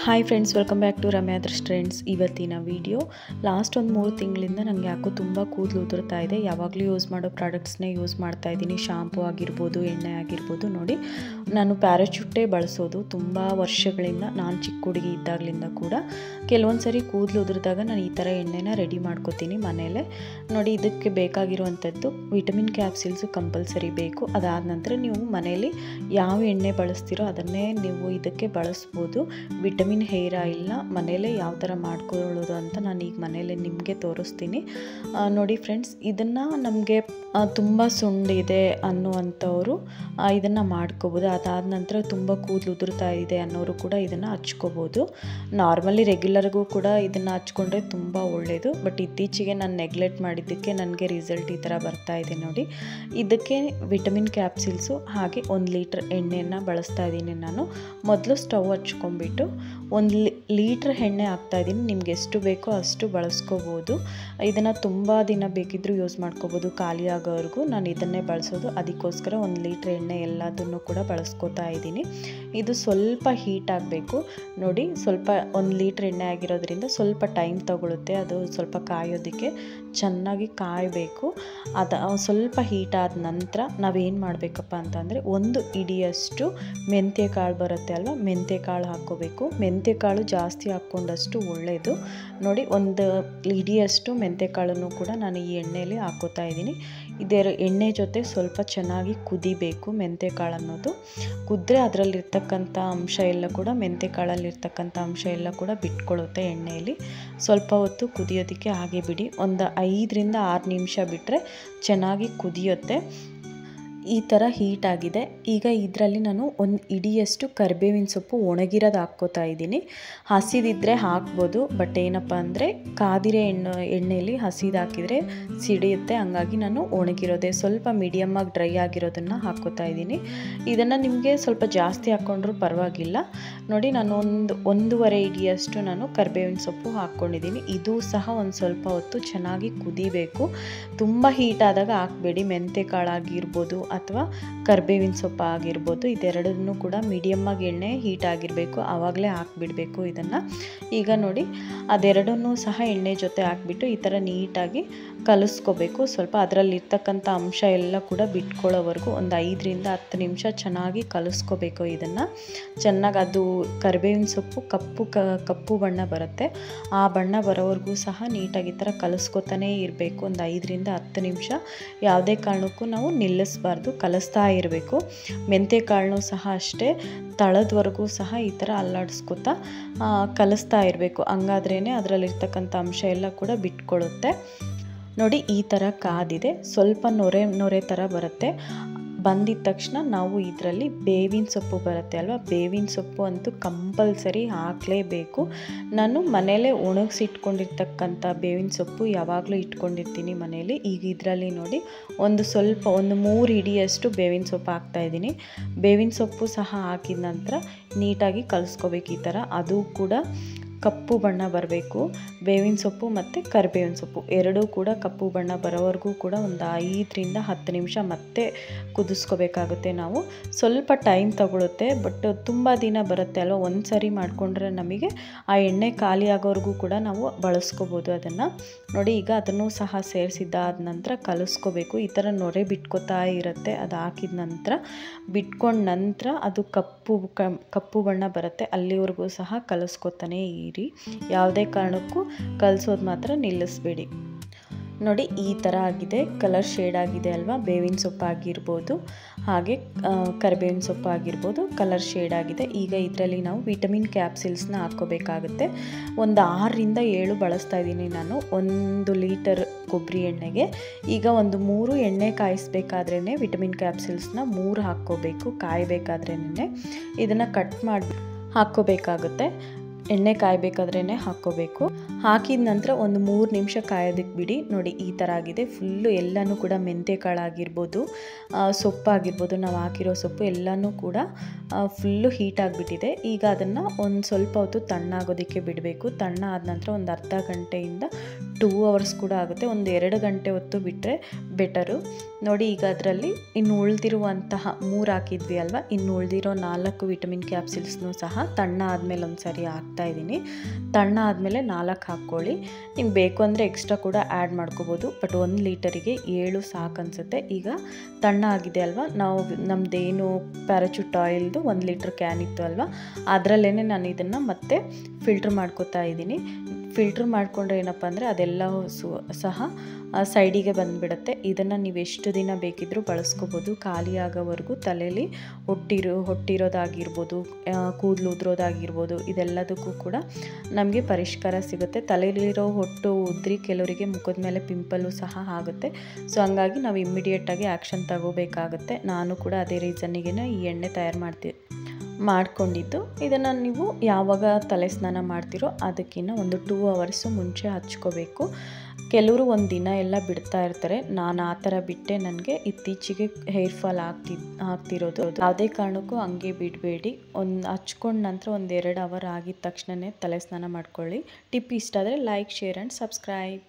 Hi friends, welcome back to ರಮ್ಯಾದರ್ಸ್ trends. ಇವತ್ತಿನ video last ಒಂದು 3 ತಿಂಗಳಿಂದ ನನಗೆ ಯಾಕೋ ತುಂಬ ಕೂದಲು ಉದುರ್ತಾ ಇದೆ. ಯಾವಾಗಲೂ ಯೂಸ್ ಮಾಡೋ ಪ್ರಾಡಕ್ಟ್ಸ್ನೇ ಯೂಸ್ ಮಾಡ್ತಾ ಇದ್ದೀನಿ. ಶಾಂಪೂ ಆಗಿರ್ಬೋದು, ಎಣ್ಣೆ ಆಗಿರ್ಬೋದು. ನೋಡಿ, ನಾನು ಪ್ಯಾರಾಚೂಟೇ ಬಳಸೋದು ತುಂಬ ವರ್ಷಗಳಿಂದ. ನಾನು ಚಿಕ್ಕ ಹುಡುಗಿ ಇದ್ದಾಗಲಿಂದ ಕೂಡ ಕೆಲವೊಂದು ಸರಿ ಕೂದಲು ಉದುರಿದಾಗ ನಾನು ಈ ಥರ ಎಣ್ಣೆನ ರೆಡಿ ಮಾಡ್ಕೋತೀನಿ ಮನೆಯಲ್ಲೇ. ನೋಡಿ, ಇದಕ್ಕೆ ಬೇಕಾಗಿರುವಂಥದ್ದು ವಿಟಮಿನ್ ಕ್ಯಾಪ್ಸಿಲ್ಸು ಕಂಪಲ್ಸರಿ ಬೇಕು. ಅದಾದ ನಂತರ ನೀವು ಮನೆಯಲ್ಲಿ ಯಾವ ಎಣ್ಣೆ ಬಳಸ್ತೀರೋ ಅದನ್ನೇ ನೀವು ಇದಕ್ಕೆ ಬಳಸ್ಬೋದು. ವಿಟಮಿನ್ ಹೇರ್ ಆಯಿಲ್ನ ಮನೇಲೇ ಯಾವ ಥರ ಮಾಡ್ಕೊಳ್ಳೋದು ಅಂತ ನಾನು ಈಗ ಮನೇಲಿ ನಿಮಗೆ ತೋರಿಸ್ತೀನಿ. ನೋಡಿ ಫ್ರೆಂಡ್ಸ್, ಇದನ್ನು ನಮಗೆ ತುಂಬ ಸುಂಡಿದೆ ಅನ್ನುವಂಥವ್ರು ಇದನ್ನು ಮಾಡ್ಕೋಬೋದು. ಅದಾದ ನಂತರ ತುಂಬ ಕೂದಲು ಉದುರ್ತಾ ಇದೆ ಅನ್ನೋರು ಕೂಡ ಇದನ್ನು ಹಚ್ಕೋಬೋದು. ನಾರ್ಮಲಿ ರೆಗ್ಯುಲರ್ಗೂ ಕೂಡ ಇದನ್ನು ಹಚ್ಕೊಂಡ್ರೆ ತುಂಬ ಒಳ್ಳೆಯದು. ಬಟ್ ಇತ್ತೀಚೆಗೆ ನಾನು ನೆಗ್ಲೆಕ್ಟ್ ಮಾಡಿದ್ದಕ್ಕೆ ನನಗೆ ರಿಸಲ್ಟ್ ಈ ಥರ ಬರ್ತಾ ಇದೆ. ನೋಡಿ, ಇದಕ್ಕೆ ವಿಟಮಿನ್ ಕ್ಯಾಪ್ಸಿಲ್ಸು ಹಾಗೆ 1 ಲೀಟ್ರ್ ಎಣ್ಣೆಯನ್ನು ಬಳಸ್ತಾ ಇದ್ದೀನಿ ನಾನು. ಮೊದಲು ಸ್ಟವ್ ಹಚ್ಕೊಂಡ್ಬಿಟ್ಟು 1 ಲೀಟ್ರ್ ಎಣ್ಣೆ ಹಾಕ್ತಾಯಿದ್ದೀನಿ. ನಿಮ್ಗೆ ಎಷ್ಟು ಬೇಕೋ ಅಷ್ಟು ಬಳಸ್ಕೋಬೋದು. ಇದನ್ನು ತುಂಬ ದಿನ ಬೇಕಿದ್ದರೂ ಯೂಸ್ ಮಾಡ್ಕೋಬೋದು. ಖಾಲಿ ಆಗೋವರೆಗೂ ನಾನು ಇದನ್ನೇ ಬಳಸೋದು. ಅದಕ್ಕೋಸ್ಕರ 1 ಲೀಟ್ರ್ ಎಣ್ಣೆ ಎಲ್ಲದನ್ನು ಕೂಡ ಬಳಸ್ಕೋತಾ ಇದ್ದೀನಿ. ಇದು ಸ್ವಲ್ಪ ಹೀಟ್ ಆಗಬೇಕು. ನೋಡಿ, ಸ್ವಲ್ಪ 1 ಲೀಟ್ರ್ ಎಣ್ಣೆ ಆಗಿರೋದ್ರಿಂದ ಸ್ವಲ್ಪ ಟೈಮ್ ತಗೊಳುತ್ತೆ. ಅದು ಸ್ವಲ್ಪ ಕಾಯೋದಕ್ಕೆ ಚೆನ್ನಾಗಿ ಕಾಯಬೇಕು. ಸ್ವಲ್ಪ ಹೀಟ್ ಆದ ನಂತರ ನಾವೇನು ಮಾಡಬೇಕಪ್ಪ ಅಂತಂದರೆ 1 ಇಡಿಯಷ್ಟು ಮೆಂತ್ಯ ಕಾಳು ಬರುತ್ತೆ ಅಲ್ವಾ, ಮೆಂತ್ಯ ಕಾಳು ಹಾಕ್ಕೋಬೇಕು. ಮೆಂತ್ಯ ಕಾಳು ಜಾಸ್ತಿ ಹಾಕ್ಕೊಂಡಷ್ಟು ಒಳ್ಳೆಯದು. ನೋಡಿ, 1 ಇಡಿಯಷ್ಟು ಮೆಂತ್ಯ ಕಾಳನ್ನು ಕೂಡ ನಾನು ಈ ಎಣ್ಣೆಯಲ್ಲಿ ಹಾಕ್ಕೋತಾ ಇದ್ದೀನಿ. ಎಣ್ಣೆ ಜೊತೆ ಸ್ವಲ್ಪ ಚೆನ್ನಾಗಿ ಕುದಿಬೇಕು. ಮೆಂತ್ಯ ಕಾಳು ಅನ್ನೋದು ಕುದ್ರೆ ಅದರಲ್ಲಿರ್ತಕ್ಕಂಥ ಅಂಶ ಎಲ್ಲ ಕೂಡ, ಮೆಂತ್ಯ ಕಾಳಲ್ಲಿರ್ತಕ್ಕಂಥ ಅಂಶ ಎಲ್ಲ ಕೂಡ ಬಿಟ್ಕೊಳ್ಳುತ್ತೆ ಎಣ್ಣೆಯಲ್ಲಿ. ಸ್ವಲ್ಪ ಹೊತ್ತು ಕುದಿಯೋದಕ್ಕೆ ಹಾಗೆ ಬಿಡಿ. ಒಂದು 5 ರಿಂದ 6 ನಿಮಿಷ ಬಿಟ್ಟರೆ ಚೆನ್ನಾಗಿ ಕುದಿಯುತ್ತೆ. ಈ ಥರ ಹೀಟ್ ಆಗಿದೆ. ಈಗ ಇದರಲ್ಲಿ ನಾನು 1 ಇಡಿಯಷ್ಟು ಕರಿಬೇವಿನ ಸೊಪ್ಪು ಒಣಗಿರೋದು ಹಾಕ್ಕೋತಾ ಇದ್ದೀನಿ. ಹಸಿದಿದ್ದರೆ ಹಾಕ್ಬೋದು. ಬಟ್ ಏನಪ್ಪ ಅಂದರೆ ಕಾದಿರೋ ಎಣ್ಣೆಯಲ್ಲಿ ಹಸಿದು ಹಾಕಿದರೆ ಸಿಡಿಯುತ್ತೆ. ಹಂಗಾಗಿ ನಾನು ಒಣಗಿರೋದೆ ಸ್ವಲ್ಪ ಮೀಡಿಯಮ್ಮಾಗಿ ಡ್ರೈ ಆಗಿರೋದನ್ನು ಹಾಕ್ಕೋತಾ ಇದ್ದೀನಿ. ಇದನ್ನು ನಿಮಗೆ ಸ್ವಲ್ಪ ಜಾಸ್ತಿ ಹಾಕ್ಕೊಂಡ್ರೂ ಪರವಾಗಿಲ್ಲ. ನೋಡಿ, ನಾನು 1.5 ಇಡಿಯಷ್ಟು ನಾನು ಕರಿಬೇವಿನ ಸೊಪ್ಪು ಹಾಕ್ಕೊಂಡಿದ್ದೀನಿ. ಇದು ಸಹ ಒಂದು ಸ್ವಲ್ಪ ಹೊತ್ತು ಚೆನ್ನಾಗಿ ಕುದಿಬೇಕು. ತುಂಬ ಹೀಟ್ ಆದಾಗ ಹಾಕಬೇಡಿ. ಮೆಂತ್ಯ ಕಾಳಾಗಿರ್ಬೋದು ಅಥವಾ ಕರಿಬೇವಿನ ಸೊಪ್ಪು ಆಗಿರ್ಬೋದು, ಇದೆರಡನ್ನೂ ಕೂಡ ಮೀಡಿಯಮ್ಮಾಗಿ ಎಣ್ಣೆ ಹೀಟ್ ಆಗಿರಬೇಕು, ಆವಾಗಲೇ ಹಾಕಿಬಿಡಬೇಕು ಇದನ್ನು. ಈಗ ನೋಡಿ, ಅದೆರಡನ್ನೂ ಸಹ ಎಣ್ಣೆ ಜೊತೆ ಹಾಕಿಬಿಟ್ಟು ಈ ಥರ ನೀಟಾಗಿ ಕಲಿಸ್ಕೋಬೇಕು. ಸ್ವಲ್ಪ ಅದರಲ್ಲಿರ್ತಕ್ಕಂಥ ಅಂಶ ಎಲ್ಲ ಕೂಡ ಬಿಟ್ಕೊಳ್ಳೋವರೆಗೂ ಒಂದು 5 ರಿಂದ 10 ನಿಮಿಷ ಚೆನ್ನಾಗಿ ಕಲಿಸ್ಕೋಬೇಕು. ಇದನ್ನು ಚೆನ್ನಾಗಿ ಅದು ಕರಿಬೇವಿನ ಸೊಪ್ಪು ಕಪ್ಪು ಬಣ್ಣ ಬರುತ್ತೆ. ಆ ಬಣ್ಣ ಬರೋವರೆಗೂ ಸಹ ನೀಟಾಗಿ ಈ ಥರ ಕಲಿಸ್ಕೋತಾನೇ ಇರಬೇಕು. ಒಂದು 5 ರಿಂದ 10 ನಿಮಿಷ ಯಾವುದೇ ಕಾರಣಕ್ಕೂ ನಾವು ನಿಲ್ಲಿಸಬಾರ್ದು, ಕಲಿಸ್ತಾ ಇರಬೇಕು. ಮೆಂತ್ಯ ಕಾಳನ್ನು ಸಹ ಅಷ್ಟೇ, ತಳದವರೆಗೂ ಸಹ ಈ ಥರ ಅಲ್ಲಾಡಿಸ್ಕೊತಾ ಕಲಿಸ್ತಾ ಇರಬೇಕು. ಹಂಗಾದ್ರೇ ಅದರಲ್ಲಿರ್ತಕ್ಕಂಥ ಅಂಶ ಎಲ್ಲ ಕೂಡ ಬಿಟ್ಕೊಳ್ಳುತ್ತೆ. ನೋಡಿ, ಈ ಥರ ಕಾದಿದೆ. ಸ್ವಲ್ಪ ನೊರೆ ಥರ ಬರುತ್ತೆ. ಬಂದಿದ ತಕ್ಷಣ ನಾವು ಇದರಲ್ಲಿ ಬೇವಿನ ಸೊಪ್ಪು ಬರುತ್ತೆ ಅಲ್ವಾ, ಬೇವಿನ ಸೊಪ್ಪು ಅಂತೂ ಕಂಪಲ್ಸರಿ ಹಾಕಲೇಬೇಕು. ನಾನು ಮನೆಯಲ್ಲೇ ಒಣಗಿಸಿಟ್ಕೊಂಡಿರ್ತಕ್ಕಂಥ ಬೇವಿನ ಸೊಪ್ಪು ಯಾವಾಗಲೂ ಇಟ್ಕೊಂಡಿರ್ತೀನಿ ಮನೆಯಲ್ಲಿ. ಈಗ ಇದರಲ್ಲಿ ನೋಡಿ, ಒಂದು 3 ಇಡಿಯಷ್ಟು ಬೇವಿನ ಸೊಪ್ಪು ಹಾಕ್ತಾಯಿದ್ದೀನಿ. ಬೇವಿನ ಸೊಪ್ಪು ಸಹ ಹಾಕಿದ ನಂತರ ನೀಟಾಗಿ ಕಲಿಸ್ಕೋಬೇಕು. ಈ ಥರ ಅದು ಕೂಡ ಕಪ್ಪು ಬಣ್ಣ ಬರಬೇಕು. ಬೇವಿನ ಸೊಪ್ಪು ಮತ್ತು ಕರಿಬೇವಿನ ಸೊಪ್ಪು ಎರಡೂ ಕೂಡ ಕಪ್ಪು ಬಣ್ಣ ಬರೋವರೆಗೂ ಕೂಡ ಒಂದು 5 ರಿಂದ 10 ನಿಮಿಷ ಮತ್ತೆ ಕುದಿಸ್ಕೋಬೇಕಾಗುತ್ತೆ. ನಾವು ಸ್ವಲ್ಪ ಟೈಮ್ ತಗೊಳುತ್ತೆ, ಬಟ್ ತುಂಬ ದಿನ ಬರುತ್ತೆ ಅಲ್ವ. ಒಂದು ಸರಿ ಮಾಡಿಕೊಂಡ್ರೆ ನಮಗೆ ಆ ಎಣ್ಣೆ ಖಾಲಿ ಆಗೋವರೆಗೂ ಕೂಡ ನಾವು ಬಳಸ್ಕೋಬೋದು ಅದನ್ನು. ನೋಡಿ, ಈಗ ಅದನ್ನು ಸಹ ಸೇರಿಸಿದ್ದಾದ ನಂತರ ಕಲಿಸ್ಕೋಬೇಕು. ಈ ಥರ ನೊರೆ ಬಿಟ್ಕೋತಾ ಇರುತ್ತೆ. ಅದು ಹಾಕಿದ ನಂತರ ಬಿಟ್ಕೊಂಡ ನಂತರ ಅದು ಕಪ್ಪು ಬಣ್ಣ ಬರುತ್ತೆ. ಅಲ್ಲಿವರೆಗೂ ಸಹ ಕಲಿಸ್ಕೊತಾನೆ ಇರಿ. ಯಾವುದೇ ಕಾರಣಕ್ಕೂ ಕಲಿಸೋದು ಮಾತ್ರ ನಿಲ್ಲಿಸಬೇಡಿ. ನೋಡಿ, ಈ ಥರ ಆಗಿದೆ. ಕಲರ್ ಶೇಡ್ ಆಗಿದೆ ಅಲ್ವಾ. ಬೇವಿನ ಸೊಪ್ಪು ಆಗಿರ್ಬೋದು ಹಾಗೆ ಕರಿಬೇವಿನ ಸೊಪ್ಪು ಆಗಿರ್ಬೋದು ಕಲರ್ ಶೇಡ್ ಆಗಿದೆ. ಈಗ ಇದರಲ್ಲಿ ನಾವು ವಿಟಮಿನ್ ಕ್ಯಾಪ್ಸಿಲ್ಸ್ನ ಹಾಕ್ಕೋಬೇಕಾಗುತ್ತೆ. ಒಂದು 6 ರಿಂದ 7 ಬಳಸ್ತಾ ಇದ್ದೀನಿ ನಾನು 1 ಲೀಟರ್ ಕೊಬ್ಬರಿ ಎಣ್ಣೆಗೆ. ಈಗ ಒಂದು 3 ಎಣ್ಣೆ ಕಾಯಿಸ್ಬೇಕಾದ್ರೇ ವಿಟಮಿನ್ ಕ್ಯಾಪ್ಸಿಲ್ಸ್ನ 3 ಹಾಕ್ಕೋಬೇಕು. ಕಾಯಬೇಕಾದ್ರೇ ಇದನ್ನು ಕಟ್ ಮಾಡಿ ಹಾಕ್ಕೋಬೇಕಾಗುತ್ತೆ. ಎಣ್ಣೆ ಕಾಯಬೇಕಾದ್ರೇ ಹಾಕ್ಕೋಬೇಕು. ಹಾಕಿದ ನಂತರ ಒಂದು 3 ನಿಮಿಷ ಕಾಯೋದಕ್ಕೆ ಬಿಡಿ. ನೋಡಿ ಈ ಥರ ಆಗಿದೆ. ಫುಲ್ಲು ಎಲ್ಲನೂ ಕೂಡ ಮೆಂತ್ಯ ಕಾಳಾಗಿರ್ಬೋದು, ಸೊಪ್ಪಾಗಿರ್ಬೋದು, ನಾವು ಹಾಕಿರೋ ಸೊಪ್ಪು ಎಲ್ಲನೂ ಕೂಡ ಫುಲ್ಲು ಹೀಟ್ ಆಗಿಬಿಟ್ಟಿದೆ. ಈಗ ಅದನ್ನು ಒಂದು ಸ್ವಲ್ಪ ಹೊತ್ತು ತಣ್ಣಾಗೋದಕ್ಕೆ ಬಿಡಬೇಕು. ತಣ್ಣ ಆದ ನಂತರ ಒಂದು ಅರ್ಧ ಗಂಟೆಯಿಂದ 2 ಅವರ್ಸ್ ಕೂಡ ಆಗುತ್ತೆ. ಒಂದು 2 ಗಂಟೆ ಹೊತ್ತು ಬಿಟ್ಟರೆ ಬೆಟರು. ನೋಡಿ ಈಗ ಅದರಲ್ಲಿ ಇನ್ನು ಉಳಿದಿರುವಂತಹ 3 ಹಾಕಿದ್ವಿ ಅಲ್ವಾ, ಇನ್ನು ಉಳಿದಿರೋ 4 ವಿಟಮಿನ್ ಕ್ಯಾಪ್ಸಿಲ್ಸ್ನೂ ಸಹ ತಣ್ಣ ಆದಮೇಲೆ ಒಂದು ಸರಿ ಹಾಕ್ತಾಯಿದ್ದೀನಿ. ತಣ್ಣ ಆದಮೇಲೆ 4 ಹಾಕ್ಕೊಳ್ಳಿ. ನಿಮ್ಗೆ ಬೇಕು ಅಂದರೆ ಎಕ್ಸ್ಟ್ರಾ ಕೂಡ ಆ್ಯಡ್ ಮಾಡ್ಕೋಬೋದು, ಬಟ್ 1 ಲೀಟರಿಗೆ 7 ಸಾಕು ಅನಿಸುತ್ತೆ. ಈಗ ತಣ್ಣ ಆಗಿದೆ ಅಲ್ವಾ, ನಾವು ನಮ್ಮದೇನು ಪ್ಯಾರಾಚೂಟ್ ಆಯಿಲ್ದು 1 ಲೀಟ್ರ್ ಕ್ಯಾನ್ ಇತ್ತು ಅಲ್ವಾ, ಅದರಲ್ಲೇ ನಾನು ಇದನ್ನು ಮತ್ತೆ ಫಿಲ್ಟ್ರ್ ಮಾಡ್ಕೋತಾ ಇದ್ದೀನಿ. ಫಿಲ್ಟ್ರ್ ಮಾಡಿಕೊಂಡ್ರೆ ಏನಪ್ಪ ಅಂದರೆ ಅದೆಲ್ಲ ಸಹ ಸೈಡಿಗೆ ಬಂದುಬಿಡುತ್ತೆ. ಇದನ್ನು ನೀವು ಎಷ್ಟು ದಿನ ಬೇಕಿದ್ದರೂ ಬಳಸ್ಕೋಬೋದು. ಖಾಲಿ ಆಗೋವರೆಗೂ ತಲೆಯಲ್ಲಿ ಹೊಟ್ಟಿರೋದಾಗಿರ್ಬೋದು, ಕೂದಲು ಉದುರೋದಾಗಿರ್ಬೋದು, ಇದೆಲ್ಲದಕ್ಕೂ ಕೂಡ ನಮಗೆ ಪರಿಷ್ಕಾರ ಸಿಗುತ್ತೆ. ತಲೆಯಲ್ಲಿರೋ ಹೊಟ್ಟು ಉದ್ರಿ ಕೆಲವರಿಗೆ ಮುಖದ ಮೇಲೆ ಪಿಂಪಲ್ಲು ಸಹ ಆಗುತ್ತೆ. ಸೊ ಹಂಗಾಗಿ ನಾವು ಇಮ್ಮಿಡಿಯೇಟಾಗಿ ಆ್ಯಕ್ಷನ್ ತಗೋಬೇಕಾಗುತ್ತೆ. ನಾನು ಕೂಡ ಅದೇ ರೀಸನ್ನಿಗೆ ಈ ಎಣ್ಣೆ ತಯಾರು ಮಾಡ್ಕೊಂಡಿದ್ದು. ಇದನ್ನು ನೀವು ಯಾವಾಗ ತಲೆ ಸ್ನಾನ ಮಾಡ್ತೀರೋ ಅದಕ್ಕಿಂತ ಒಂದು 2 ಅವರ್ಸು ಮುಂಚೆ ಹಚ್ಕೋಬೇಕು. ಕೆಲವರು ಒಂದು ದಿನ ಎಲ್ಲ ಬಿಡ್ತಾ ಇರ್ತಾರೆ. ನಾನು ಆ ಥರ ಬಿಟ್ಟೆ. ನನಗೆ ಇತ್ತೀಚೆಗೆ ಹೇರ್ ಫಾಲ್ ಆಗ್ತಿರೋದು. ಯಾವುದೇ ಕಾರಣಕ್ಕೂ ಹಂಗೆ ಬಿಡಬೇಡಿ. ಹಚ್ಕೊಂಡ ನಂತರ ಒಂದು 2 ಅವರ್ ಆಗಿದ ತಕ್ಷಣವೇ ತಲೆ ಸ್ನಾನ ಮಾಡ್ಕೊಳ್ಳಿ. ಟಿಪ್ ಇಷ್ಟ ಆದರೆ ಲೈಕ್, ಶೇರ್ ಆ್ಯಂಡ್ ಸಬ್ಸ್ಕ್ರೈಬ್.